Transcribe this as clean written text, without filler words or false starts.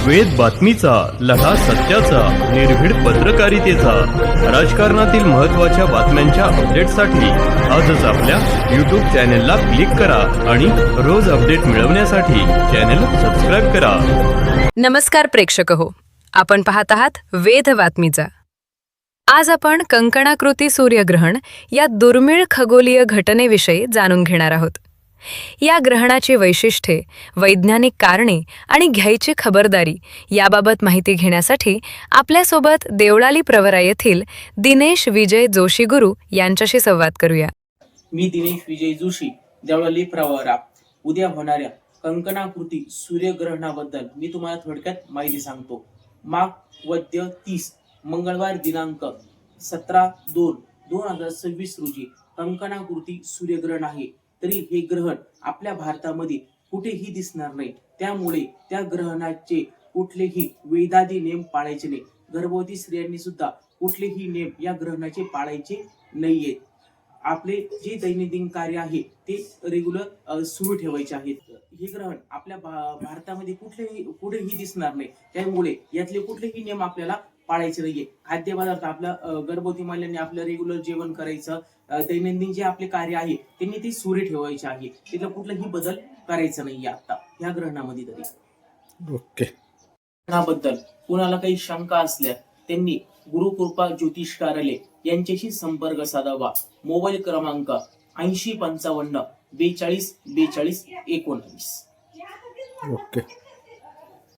वेद बातमीचा, लढा सत्याचा, निर्भीड पत्रकारितेचा, राजकारणातील महत्त्वाच्या बातम्यांच्या अपडेटसाठी आजच आपल्या YouTube चॅनेलला क्लिक करा आणि रोज अपडेट मिळवण्यासाठी चॅनेल सबस्क्राईब करा. नमस्कार प्रेक्षक हो, आपण पाहत आहात वेद बातमीचा. आज आपण कंकणाकृती सूर्यग्रहण या दुर्मिळ खगोलीय घटनेविषयी जाणून घेणार आहोत. या ग्रहणाची वैशिष्ट्ये, वैज्ञानिक कारणे आणि घ्यायची खबरदारी याबाबत माहिती घेण्यासाठी आपल्यासोबत देवळाली प्रवरा येथील दिनेश विजय जोशी गुरु यांच्याशी संवाद करूया. मी दिनेश विजय जोशी, देवळाली प्रवरा. उद्या होणाऱ्या कंकणाकृती सूर्यग्रहणाबद्दल मी तुम्हाला थोडक्यात माहिती सांगतो. माघ वद्य 30 मंगळवार दिनांक 17/2/2026 रोजी कंकणाकृती सूर्यग्रहण आहे. तरी हे ग्रहण आपल्या भारतामध्ये कुठेही दिसणार नाही. त्यामुळे त्या ग्रहणाचे कुठलेही वेदादी नेम पाळायचे नाही. गर्भवती स्त्रियांनी सुद्धा कुठलेही नेम या ग्रहणाचे पाळायचे नाहीयेत. आपले जे दैनंदिन कार्य आहे ते रेग्युलर सुरू ठेवायचे आहेत. हे ग्रहण आपल्या भारतामध्ये कुठेही दिसणार नाही. त्यामुळे यातले कुठलेही नियम आपल्याला पाळायचे नाहीये. खाद्यपदार्थ आपल्या गर्भवती महिलांनी आपलं रेग्युलर जेवण करायचं. दैनंदिन जे आपले कार्य आहे त्यांनी ते सुरू ठेवायचे आहे. तिथं कुठलाही बदल करायचा नाहीये आता या ग्रहणामध्ये तरी. ओके. ग्रहणाबद्दल कुणाला काही शंका असल्या त्यांनी गुरुकृपा ज्योतिष कार्यालय यांच्याशी संपर्क साधावा. मोबाईल क्रमांक 8055 42 42 19. ओके.